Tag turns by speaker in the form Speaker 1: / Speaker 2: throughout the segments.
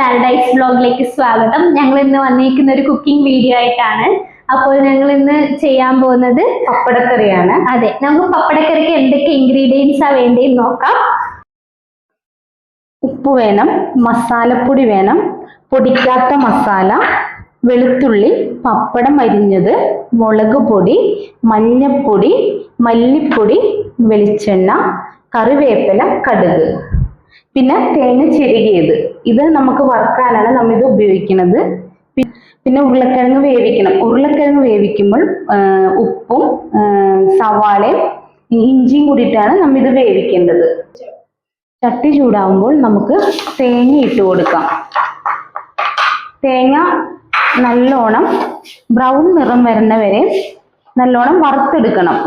Speaker 1: Paradise വ്ലോഗിലേക്ക് സ്വാഗതം. ഞങ്ങൾ ഇന്ന് വന്നിരിക്കുന്ന ഒരു കുക്കിംഗ് വീഡിയോ ആയിട്ടാണ്. അപ്പോൾ ഞങ്ങൾ ഇന്ന് ചെയ്യാൻ പോകുന്നത്
Speaker 2: പപ്പടക്കറിയാണ്.
Speaker 1: അതെ, നമുക്ക് പപ്പടക്കറിക്ക് എന്തൊക്കെ ഇൻഗ്രീഡിയൻസാ വേണ്ടിയെന്ന് നോക്കാം.
Speaker 2: ഉപ്പ് വേണം, മസാലപ്പൊടി വേണം, പൊടിക്കാത്ത മസാല, വെളുത്തുള്ളി, പപ്പടം അരിഞ്ഞത്, മുളക് പൊടി, മഞ്ഞപ്പൊടി, മല്ലിപ്പൊടി, വെളിച്ചെണ്ണ, കറിവേപ്പില, കടുക്, പിന്നെ തേങ്ങ ചിരകിയത്. ഇത് നമുക്ക് വറുക്കാനാണ് നമ്മൾ ഇത് ഉപയോഗിക്കുന്നത്. പിന്നെ ഉരുളക്കിഴങ്ങ് വേവിക്കണം. ഉരുളക്കിഴങ്ങ് വേവിക്കുമ്പോൾ ഉപ്പും സവാളയും ഇഞ്ചിയും കൂടിയിട്ടാണ് നമ്മൾ ഇത് വേവിക്കേണ്ടത്. ചട്ടി ചൂടാവുമ്പോൾ നമുക്ക് തേങ്ങ ഇട്ട് കൊടുക്കാം. തേങ്ങ നല്ലോണം ബ്രൗൺ നിറം വരുന്ന വരെ നല്ലോണം വറുത്തെടുക്കണം.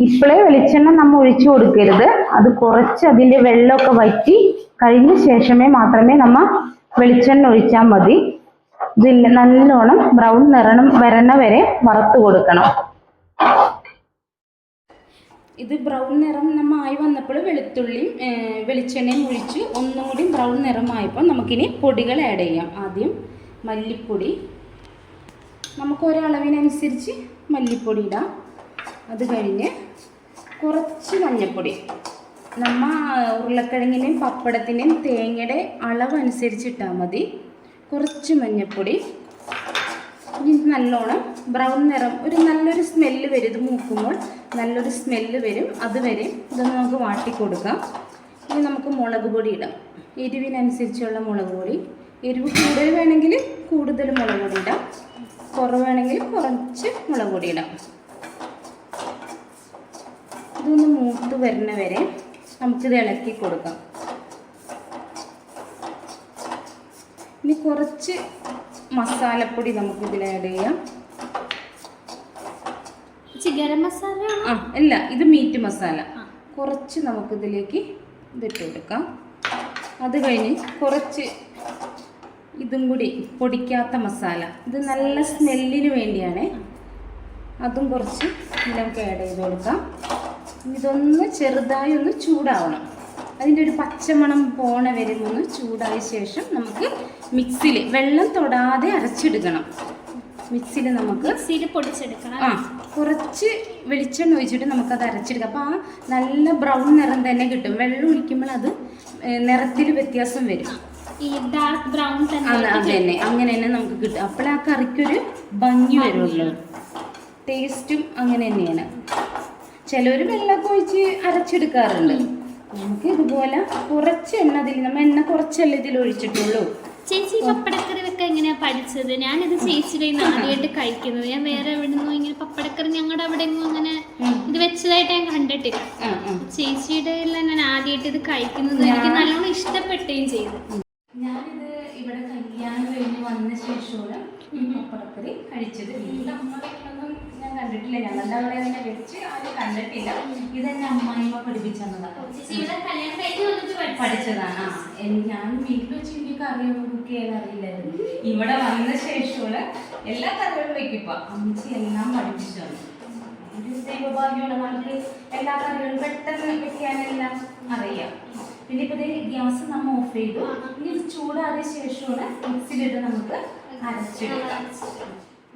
Speaker 2: ഇപ്പോഴേ വെളിച്ചെണ്ണ നമ്മൾ ഒഴിച്ചു കൊടുക്കരുത്. അത് കുറച്ച് അതിൻ്റെ വെള്ളമൊക്കെ വറ്റി കഴിഞ്ഞ ശേഷമേ മാത്രമേ നമ്മൾ വെളിച്ചെണ്ണ ഒഴിച്ചാൽ മതി. ഇതിൽ നല്ലോണം ബ്രൗൺ നിറം വരണ വരെ വറുത്ത് കൊടുക്കണം. ഇത് ബ്രൗൺ നിറം നമ്മൾ ആയി വന്നപ്പോൾ വെളുത്തുള്ളിയും വെളിച്ചെണ്ണയും ഒഴിച്ച് ഒന്നും കൂടി ബ്രൗൺ നിറമായപ്പോൾ നമുക്കിനി പൊടികൾ ആഡ് ചെയ്യാം. ആദ്യം മല്ലിപ്പൊടി, നമുക്ക് ഒരളവിനനുസരിച്ച് മല്ലിപ്പൊടി ഇടാം. അത് കഴിഞ്ഞ് കുറച്ച് മഞ്ഞൾപ്പൊടി. നമ്മൾ ഉരുളക്കിഴങ്ങിൻ്റെയും പപ്പടത്തിൻ്റെയും തേങ്ങയുടെ അളവനുസരിച്ചിട്ടാൽ മതി. കുറച്ച് മഞ്ഞൾപ്പൊടി. ഇനി നല്ലോണം ബ്രൗൺ നിറം ഒരു നല്ലൊരു സ്മെല്ല് വരും. ഇത് മൂക്കുമ്പോൾ നല്ലൊരു സ്മെല്ല് വരും. അതുവരെ ഇതൊന്ന് നമുക്ക് വാട്ടി കൊടുക്കാം. ഇനി നമുക്ക് മുളക് പൊടി ഇടാം. എരിവിനനുസരിച്ചുള്ള മുളക് പൊടി. എരിവ് കൂടുതൽ വേണമെങ്കിൽ കൂടുതൽ മുളക് പൊടി ഇടാം, കുറവാണെങ്കിൽ കുറച്ച് മുളക് പൊടി ഇടാം. ഇതൊന്ന് മൂത്ത് വരുന്ന വരെ നമുക്കിത് ഇളക്കി കൊടുക്കാം. ഇനി കുറച്ച് മസാലപ്പൊടി നമുക്കിതിൽ ആഡ് ചെയ്യാം.
Speaker 1: ഗരം മസാല
Speaker 2: അല്ല, ഇത് മീറ്റ് മസാല. കുറച്ച് നമുക്കിതിലേക്ക് ഇതിട്ട് കൊടുക്കാം. അത് കഴിഞ്ഞ് കുറച്ച് ഇതും കൂടി പൊടിക്കാത്ത മസാല. ഇത് നല്ല സ്മെല്ലിന് വേണ്ടിയാണ്. അതും കുറച്ച് നമുക്ക് ആഡ് ചെയ്ത് കൊടുക്കാം. ഇതൊന്ന് ചെറുതായി ഒന്ന് ചൂടാവണം. അതിൻ്റെ ഒരു പച്ചമണം പോണ വരെ ഒന്ന് ചൂടായ ശേഷം നമുക്ക് മിക്സിയിൽ വെള്ളം തൊടാതെ അരച്ചെടുക്കണം. മിക്സിയിൽ നമുക്ക്
Speaker 1: പൊടിച്ചെടുക്കണം.
Speaker 2: കുറച്ച് വെളിച്ചെണ്ണ ഒഴിച്ചിട്ട് നമുക്കത് അരച്ചെടുക്കാം. അപ്പോൾ ആ നല്ല ബ്രൗൺ നിറം തന്നെ കിട്ടും. വെള്ളം ഒഴിക്കുമ്പോൾ അത് നിറത്തിൽ വ്യത്യാസം വരും.
Speaker 1: ഈ ഡാർക്ക് ബ്രൗൺ
Speaker 2: അത് തന്നെ അങ്ങനെ തന്നെ നമുക്ക് കിട്ടും. അപ്പോൾ ആ കറിക്കൊരു ഭംഗി വരുമല്ലോ. ടേസ്റ്റും അങ്ങനെ തന്നെയാണ്. ചിലർ വെള്ളമൊക്കെ ഒഴിച്ച് അരച്ചെടുക്കാറുണ്ട്. നമുക്ക് ഇതുപോലെ കുറച്ച് എണ്ണ നമ്മൾ എണ്ണ കുറച്ചല്ലേ ഇതിൽ ഒഴിച്ചിട്ടുള്ളൂ.
Speaker 1: ചേച്ചി പപ്പടക്കറി ഒക്കെ എങ്ങനെയാ പഠിച്ചത്? ഞാനിത് ചേച്ചിയുടെ ആദ്യമായിട്ട് കഴിക്കുന്നത്. ഞാൻ വേറെ എവിടെ നിന്നും ഇങ്ങനെ പപ്പടക്കറി ഞങ്ങളുടെ അവിടെ ഒന്നും അങ്ങനെ ഇത് വെച്ചതായിട്ട് ഞാൻ കണ്ടിട്ടില്ല. ചേച്ചിയുടെ ഞാൻ ആദ്യമായിട്ട് ഇത് കഴിക്കുന്നത്. എനിക്ക് നല്ലോണം ഇഷ്ടപ്പെടുകയും ചെയ്തു.
Speaker 2: ഞാനിത് ഇവിടെ കല്യാണം കഴിഞ്ഞ് വന്ന ശേഷമാണ് പപ്പടക്കറി കഴിച്ചത്. വീട്ടിലമ്മയൊന്നും ഞാൻ കണ്ടിട്ടില്ല. ഞങ്ങളുടെ അവിടെ അങ്ങനെ വെച്ച് ആരും കണ്ടിട്ടില്ല. ഇതെന്നെ അമ്മായിമ്മ പഠിപ്പിച്ചതാണ്. പഠിച്ചതാണ്. ഞാൻ വീട്ടിൽ വെച്ച് എനിക്ക് കറിയൊന്നും കുക്ക് ചെയ്യാൻ അറിയില്ലായിരുന്നു. ഇവിടെ വന്ന ശേഷമാണ് എല്ലാ കറികളും വെക്കിപ്പോ അമ്മച്ചി എല്ലാം പഠിപ്പിച്ചതാണ്. ഒരു ദൈവഭാഗ്യമാണ്. നമുക്ക് എല്ലാ കറികളും പെട്ടെന്ന് വെക്കാനെല്ലാം അറിയാം. പിന്നെ ഇപ്പോൾ ഗ്യാസ് നമ്മൾ ഓഫ് ചെയ്തു. ഇനി ഇത് ചൂടാറിയ ശേഷമാണ് മിക്സിയിലിട്ട് നമുക്ക് അരച്ചെടുക്കാം.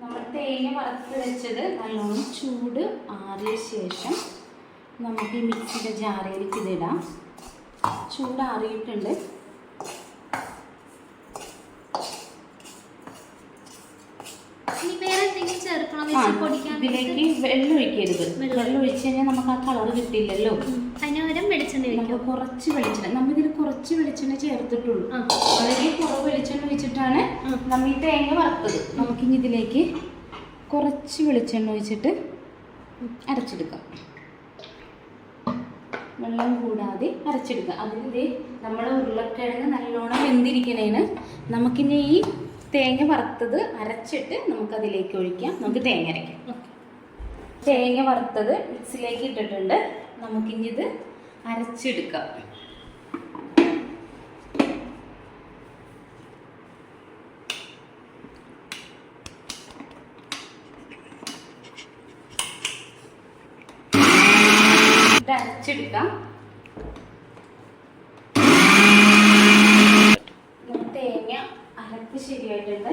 Speaker 2: നമ്മൾ തേങ്ങ വറുത്ത് വെച്ചത് നല്ലോണം ചൂട് ആറിയ ശേഷം നമുക്ക് ഈ മിക്സിയുടെ ജാറിലേക്ക് ഇതിടാം. ചൂടാറിയിട്ടുണ്ട്. ഇതിലേക്ക് വെള്ളം ഒഴിക്കരുത്. വെള്ളം ഒഴിച്ച് കഴിഞ്ഞാൽ നമുക്ക് ആ കളർ കിട്ടില്ലല്ലോ. നമുക്ക് കുറച്ച് വെളിച്ചെണ്ണ, നമ്മളിതിൽ കുറച്ച് വെളിച്ചെണ്ണ ചേർത്തിട്ടുള്ളൂ. വളരെ കുറവ് വെളിച്ചെണ്ണ ഒഴിച്ചിട്ടാണ് നമ്മൾ ഈ തേങ്ങ വറുത്തത്. നമുക്കിനി ഇതിലേക്ക് കുറച്ച് വെളിച്ചെണ്ണ ഒഴിച്ചിട്ട് അരച്ചെടുക്കാം. വെള്ളം കൂടാതെ അരച്ചെടുക്കാം. അതിൻ്റെ നമ്മുടെ ഉരുളക്കിഴങ്ങ് നല്ലോണം വെന്തിരിക്കണേന് നമുക്കിനി ഈ തേങ്ങ വറുത്തത് അരച്ചിട്ട് നമുക്കതിലേക്ക് ഒഴിക്കാം. നമുക്ക് തേങ്ങ അരയ്ക്കാം. തേങ്ങ വറുത്തത് മിക്സിയിലേക്ക് ഇട്ടിട്ടുണ്ട്. നമുക്കിനി ഇത് അരച്ചെടുക്കാം. അരച്ചെടുക്കാം. തേങ്ങ ശരിയായിട്ടുണ്ട്.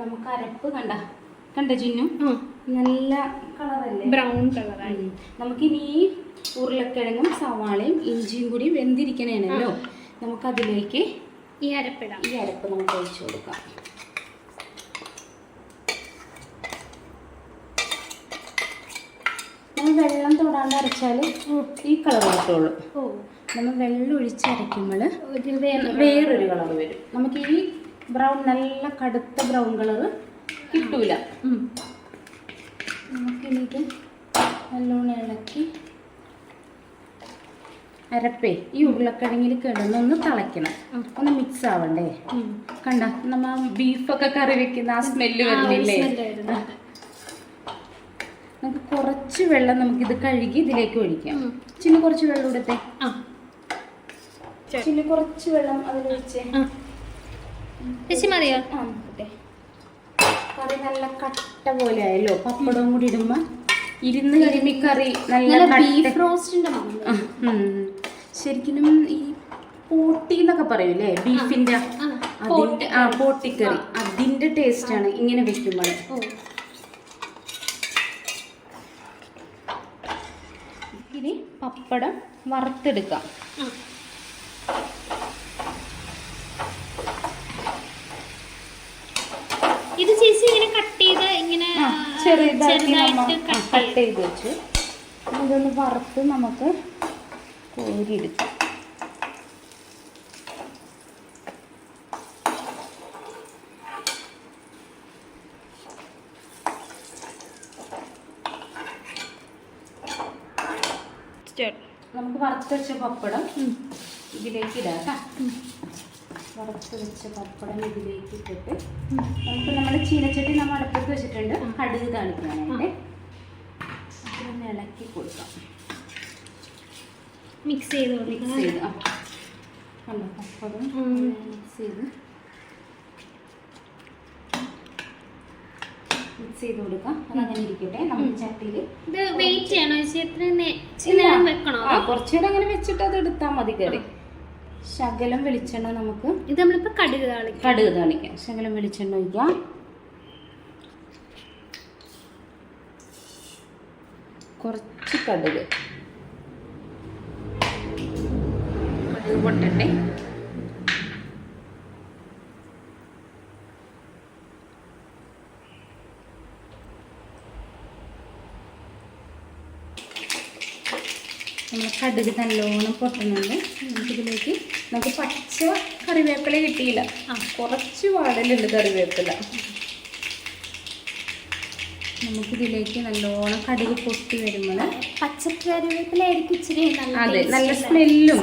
Speaker 2: നമുക്ക് അരപ്പ് കണ്ട ജിന്നു നല്ല കളറല്ലേ,
Speaker 1: ബ്രൗൺ കളറായി.
Speaker 2: നമുക്കിനി ഈ ഉരുളക്കിഴങ്ങും സവാളയും ഇഞ്ചിയും കൂടി വെന്തിരിക്കണേനല്ലോ, നമുക്കതിലേക്ക്
Speaker 1: ഈ അരപ്പിടാം.
Speaker 2: ഈ അരപ്പ് നമുക്ക് ഒഴിച്ചു കൊടുക്കാം. നമ്മൾ വെള്ളം തൊടാണ്ട് അരച്ചാൽ ഈ കളർ കിട്ടുള്ളൂ. നമ്മൾ വെള്ളം ഒഴിച്ചരയ്ക്കുമ്പോൾ വേറൊരു കളർ വരും. നമുക്ക് ഈ ബ്രൗൺ നല്ല കടുത്ത ബ്രൗൺ കളർ കിട്ടൂല. നമുക്കിനിക്ക് നല്ലോണം ഇളക്കി അരപ്പേ ഈ ഉരുളക്കിഴങ്ങിൽ കിടന്നൊന്ന് തിളയ്ക്കണം, ഒന്ന് മിക്സ് ആവണ്ടേ. കണ്ട നമ്മ ബീഫൊക്കെ കറി വെക്കുന്ന ആ സ്മെല്ല് വരുന്നില്ലേ? നമുക്ക് കുറച്ച് വെള്ളം നമുക്കിത് കഴുകി ഇതിലേക്ക് ഒഴിക്കാം. ചിന്ന കുറച്ച് വെള്ളം എടുത്തേ, ചിന്ന കുറച്ച് വെള്ളം അതിലൊഴിച്ചേ.
Speaker 1: മതിയോ?
Speaker 2: കറി നല്ല കട്ട പോലെ ആയല്ലോ. പപ്പടവും കൂടി ഇടുമ്പോ ഇരുന്ന് കഴിയുമ്പോ ഈ കറി നല്ല
Speaker 1: ബീഫ് റോസ്റ്റിന്റെ
Speaker 2: ശരിക്കും ഈ പോട്ടി എന്നൊക്കെ പറയൂലേ, ബീഫിന്റെ പോട്ടിക്കറി, അതിന്റെ ടേസ്റ്റ് ആണ് ഇങ്ങനെ വെക്കുമ്പോൾ. ഇനി പപ്പടം വറുത്തെടുക്കാം.
Speaker 1: ഇത് ചേച്ചി ഇങ്ങനെ കട്ട് ചെയ്ത് ഇങ്ങനെ
Speaker 2: ചെറുതായിട്ട് കട്ട് ചെയ്ത് വെച്ചു. ഇതൊന്ന് വറുത്ത് നമുക്ക് കോരിയെടുക്കാം. നമുക്ക് വറുത്ത് വെച്ച പപ്പടം ഇതിലേക്ക് ഇടാം. വറുത്ത് വെച്ച പപ്പടം ഇതിലേക്ക് ഇട്ടിട്ട് നമുക്ക് നമ്മുടെ ചീനച്ചട്ടി നമ്മൾ അടുപ്പത്ത് വെച്ചിട്ടുണ്ട്, കടുക് താളിക്കാനായിട്ട് അതൊന്ന് ഇളക്കി കൊടുക്കാം.
Speaker 1: മിക്സ് ചെയ്ത്
Speaker 2: കണ്ടോ പപ്പടം മിക്സ് ചെയ്ത് കൊടുക്കാം. അതങ്ങനെ ഇരിക്കട്ടെ. നമുക്ക് ചട്ടിയിൽ
Speaker 1: വെയിറ്റ് ചെയ്യണോ?
Speaker 2: കുറച്ചുകൂടെ അങ്ങനെ വെച്ചിട്ട് അത് എടുത്താൽ മതി കറി. ശകലം വെളിച്ചെണ്ണ നമുക്ക്
Speaker 1: ഇത് നമ്മളിപ്പോ കടുക്
Speaker 2: താളിക്കാം. ശകലം വെളിച്ചെണ്ണ ഒഴിക്കാം. കുറച്ച് കടുക് പൊട്ടട്ടെ. നമ്മൾ കടുക് നല്ലോണം പൊട്ടുന്നുണ്ട്. നമുക്കിതിലേക്ക് നമുക്ക് പച്ച കറിവേപ്പില കിട്ടിയില്ല, കുറച്ച് വാടലുണ്ട് കറിവേപ്പില. നമുക്കിതിലേക്ക് നല്ലോണം കടുക് പൊട്ടി വരുമ്പോൾ
Speaker 1: പച്ചക്കറിവേപ്പിലായിരിക്കും ഇച്ചിരി
Speaker 2: അതെ നല്ല സ്മെല്ലും.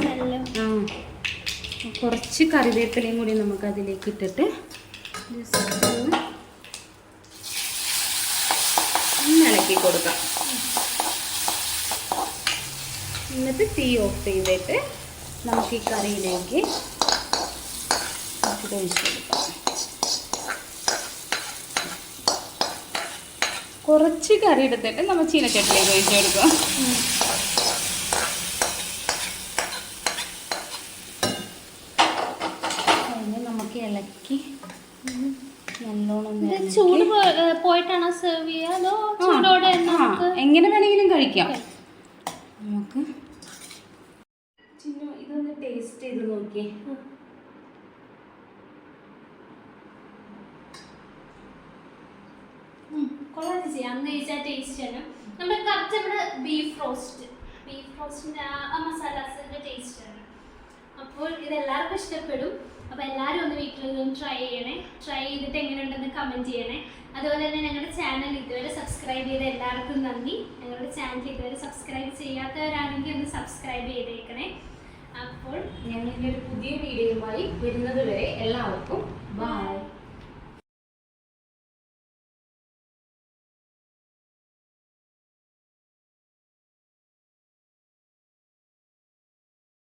Speaker 2: കുറച്ച് കറിവേപ്പിലയും കൂടി നമുക്ക് അതിലേക്ക് ഇട്ടിട്ട് ഒന്ന് ഇളക്കി കൊടുക്കാം. എന്നിട്ട് തീ ഓഫ് ചെയ്തിട്ട് നമുക്ക് ഈ കറിയിലേക്ക് ഒഴിച്ച് കൊടുക്കാം. കുറച്ച് കറി എടുത്തിട്ട് നമ്മൾ ചീനച്ചട്ടിലേക്ക് ഒഴിച്ച് കൊടുക്കാം. അതിന് നമുക്ക് ഇളക്കി നല്ലോണം
Speaker 1: ചൂട് പോയിട്ടാണോ സെർവ് ചെയ്യുക അതോ ചൂടോടെ?
Speaker 2: എങ്ങനെ വേണമെങ്കിലും കഴിക്കാം. നമുക്ക് ഇതൊന്ന് ടേസ്റ്റ് ചെയ്ത് നോക്കിയേ.
Speaker 1: കൊള്ളാം ചേച്ചി. അന്ന് കഴിച്ചാൽ ടേസ്റ്റ് ആണ്. നമ്മുടെ കറക്റ്റ് നമ്മുടെ ബീഫ് റോസ്റ്റിന്റെ ആ മസാലാസിന്റെ ടേസ്റ്റ് ആണ്. അപ്പോൾ ഇതെല്ലാവർക്കും ഇഷ്ടപ്പെടും. അപ്പോൾ എല്ലാവരും ഒന്ന് വീട്ടിൽ ട്രൈ ചെയ്യണേ. ട്രൈ ചെയ്തിട്ട് എങ്ങനെയുണ്ടെന്ന് കമൻറ്റ് ചെയ്യണേ. അതുപോലെ തന്നെ ഞങ്ങളുടെ ചാനൽ ഇതുവരെ സബ്സ്ക്രൈബ് ചെയ്ത എല്ലാവർക്കും നന്ദി. ഞങ്ങളുടെ ചാനൽ ഇതുവരെ സബ്സ്ക്രൈബ് ചെയ്യാത്തവരാണെങ്കിൽ ഒന്ന് സബ്സ്ക്രൈബ് ചെയ്തേക്കണേ. അപ്പോൾ
Speaker 2: ഞങ്ങളുടെ ഒരു പുതിയ വീഡിയോയുമായി വരുന്നത് വരെ എല്ലാവർക്കും ബൈ.